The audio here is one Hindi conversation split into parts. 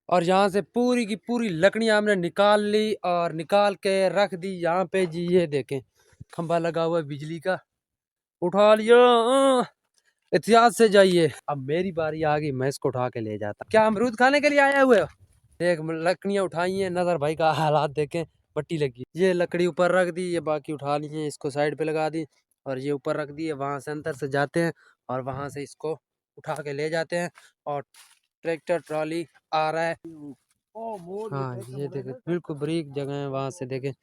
और यहाँ से पूरी की पूरी लकड़ियाँ हमने निकाल ली और निकाल के रख दी यहाँ पे जी। ये देखें खंबा लगा हुआ है बिजली का, उठा लिया। एहतियात से जाइए। अब मेरी बारी आ गई, मैं इसको उठा के ले जाता। क्या अमरूद खाने के लिए आया हुए हो? देख लकड़ियाँ उठाई हैं, नजर भाई का हालात देखें, पट्टी लगी। ये लकड़ी ऊपर रख दी, ये बाकी उठा ली है, इसको साइड पे लगा दी और ये ऊपर रख दी है। वहां से अंदर से जाते हैं और वहां से इसको उठा के ले जाते हैं और ट्रैक्टर ट्रॉली आ रहा है। हाँ ये देखे बिल्कुल बारीक जगह है, वहां से देखे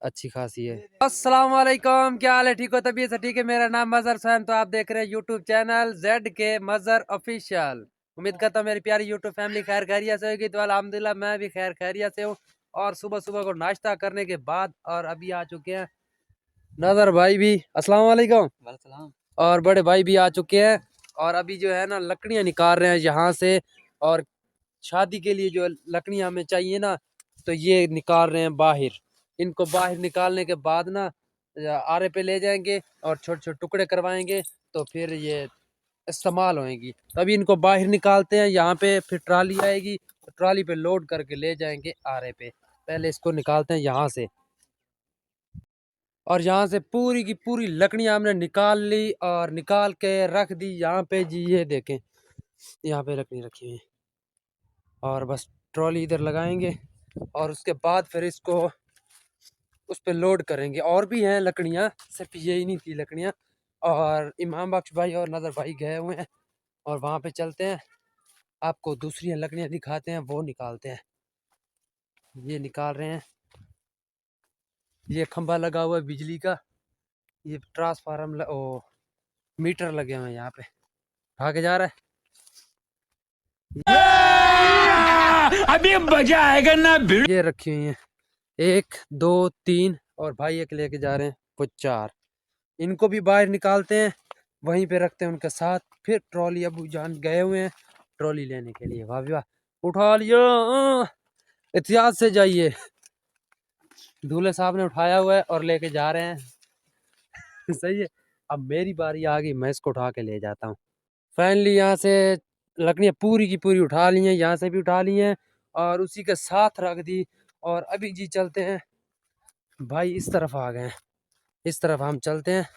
अच्छी खासी है। अस्सलाम वालेकुम, क्या हाल है? ठीक हो? तबीयत से ठीक है? मेरा नाम मजहर हुसैन, तो आप देख रहे हैं यूट्यूब चैनल जेड के मजहर ऑफिशियल। उम्मीद करता हूँ मेरी प्यारी यूट्यूब फैमिली खैर खैरियत से होगी। तो अल्हम्दुलिल्लाह मैं भी खैर खैरियत से हूँ। और सुबह सुबह को नाश्ता करने के बाद और अभी आ चुके हैं नजर भाई भी, अस्सलाम वालेकुम, और बड़े भाई भी आ चुके हैं। और अभी जो है ना लकड़ियाँ निकाल रहे हैं यहाँ से, और शादी के लिए जो लकड़ियाँ हमें चाहिए ना, तो ये निकाल रहे हैं बाहर। इनको बाहर निकालने के बाद ना आरे पे ले जाएंगे और छोटे छोटे टुकड़े करवाएंगे, तो फिर ये इस्तेमाल होएंगी। तभी इनको बाहर निकालते हैं यहाँ पे, फिर ट्राली आएगी तो ट्राली पे लोड करके ले जाएंगे आरे पे। पहले इसको निकालते हैं यहाँ से, और यहाँ से पूरी की पूरी लकड़ियाँ हमने निकाल ली और निकाल के रख दी यहाँ पे जी। ये देखें यहाँ पे लकड़ी रखी हुई है, और बस ट्रॉली इधर लगाएंगे और उसके बाद फिर इसको उस पर लोड करेंगे। और भी हैं लकड़ियाँ, सिर्फ यही नहीं थी लकड़ियाँ। और इमाम बख्श भाई और नज़र भाई गए हुए हैं और वहाँ पे चलते हैं, आपको दूसरी लकड़ियाँ दिखाते हैं, वो निकालते हैं। ये निकाल रहे हैं, ये खंबा लगा हुआ है बिजली का, ये ट्रांसफार्म ओ मीटर लगे हुए हैं यहाँ पे, भागे जा रहा है। अभी मजा आएगा ना। ये रखी हुई है 1 2 3 और भाई एक लेके जा रहे हैं वो 4। इनको भी बाहर निकालते हैं, वहीं पे रखते हैं उनके साथ। फिर ट्रॉली अबू जान गए हुए हैं ट्रॉली लेने के लिए। वाह वाह, उठा लिया। एहतियात से जाइए। दूल्हे साहब ने उठाया हुआ है और लेके जा रहे हैं। सही है। अब मेरी बारी आ गई, मैं इसको उठा के ले जाता हूँ। फाइनली यहाँ से लकड़ियाँ पूरी की पूरी उठा ली हैं, यहाँ से भी उठा ली हैं और उसी के साथ रख दी। और अभी जी चलते हैं भाई, इस तरफ आ गए हैं, इस तरफ हम चलते हैं।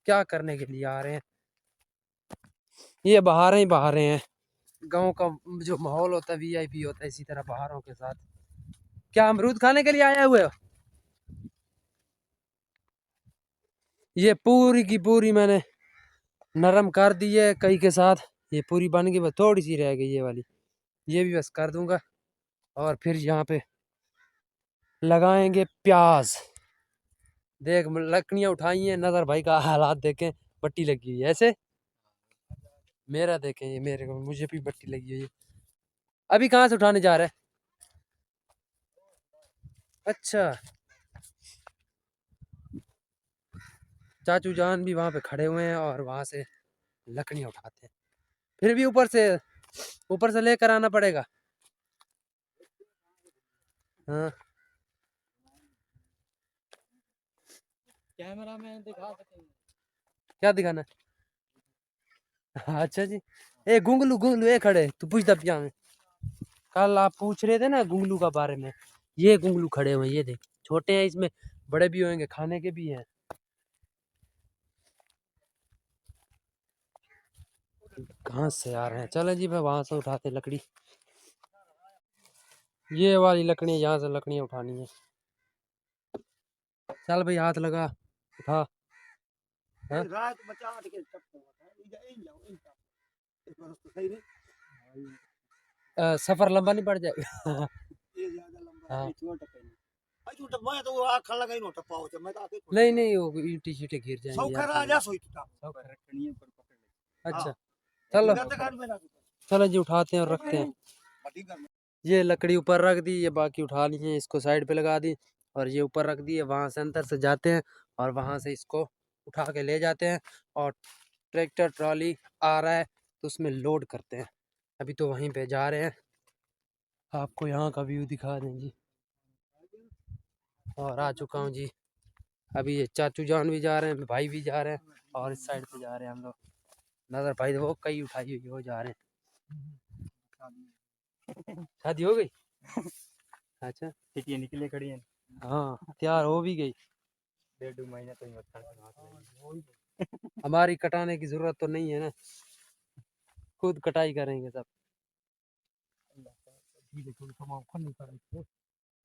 क्या करने के लिए आ रहे हैं? ये बहारें ही बहारें हैं। गांव का जो माहौल होता है वीआईपी होता है, इसी तरह बहारों के साथ। क्या अमरूद खाने के लिए आए हुए हो? ये पूरी की पूरी मैंने नरम कर दी है कई के साथ। ये पूरी बन गई, बस थोड़ी सी रह गई ये वाली, ये भी बस कर दूंगा। और फिर यहाँ पे लगाएंगे प्याज। देख लकड़ियाँ उठाई हैं, नजर भाई का हालात देखें, पट्टी लगी हुई है ऐसे। मेरा देखें, ये मेरे को मुझे भी पट्टी लगी हुई है। अभी कहाँ से उठाने जा रहा है? अच्छा, चाचू जान भी वहाँ पे खड़े हुए हैं और वहाँ से लकड़ियाँ उठाते हैं। फिर भी ऊपर से लेकर आना पड़ेगा। हाँ, कैमरा में दिखा सकेंगे। क्या दिखाना है? अच्छा जी। ए गुंगलू गुंगलू ए खड़े, तू पूछता पिया में। कल आप पूछ रहे थे ना गुंगलू का बारे में, ये गुंगलू खड़े हुए हैं, ये देख। छोटे हैं, इसमें बड़े भी होंगे, खाने के भी हैं। कहाँ से आ रहे हैं? चले जी भाई, वहां से उठाते लकड़ी। ये वाली लकड़ी, यहाँ से लकड़ियाँ उठानी है। चल भाई, हाथ लगा, उठा। हाँ? सफर लंबा नहीं पड़ जाएगा? हाँ। नहीं नहीं, वो ईंटें शीटें गिर जाएंगी। अच्छा, चलो चलो जी, उठाते हैं और रखते हैं। ये लकड़ी ऊपर रख दी, ये बाकी उठा ली है, इसको साइड पे लगा दी और ये ऊपर रख दी है। वहाँ से अंदर से जाते हैं और वहाँ से इसको उठा के ले जाते हैं और ट्रैक्टर ट्रॉली आ रहा है तो उसमें लोड करते हैं। अभी तो वहीं पे जा रहे हैं, आपको यहाँ का व्यू दिखा दें जी। और आ चुका हूँ जी। अभी ये चाचू जान भी जा रहे हैं, भाई भी जा रहे हैं और इस साइड पे जा रहे हैं हम लोग। नजर भाई वो कई उठाई हुई वो जा रहे हैं। शादी हो गई? अच्छा टिकिया निकले खड़ी हैं। हाँ तैयार हो भी गई। 1.5 महीना तो ही हमारी कटाने की जरूरत तो नहीं है ना, खुद कटाई करेंगे सब।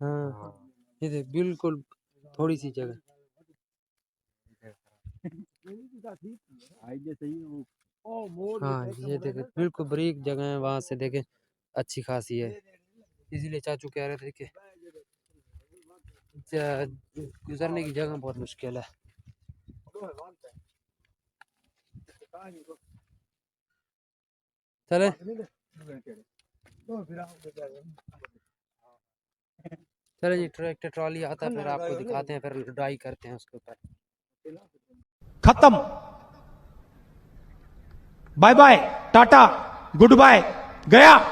हाँ ये देख बिल्कुल थोड़ी सी जगह। आइडिया सही है वो। हाँ ये देखे बिल्कुल बारीक जगह है, वहां से देखे अच्छी खासी है। इसीलिए चाचू कह रहे थे कि गुजरने की जगह बहुत मुश्किल है। चले चले जी, ट्रैक्टर ट्रॉली आता है फिर आपको दिखाते हैं, फिर ड्राई करते हैं उसके ऊपर। खत्म। बाय बाय, टाटा, गुड बाय, गया।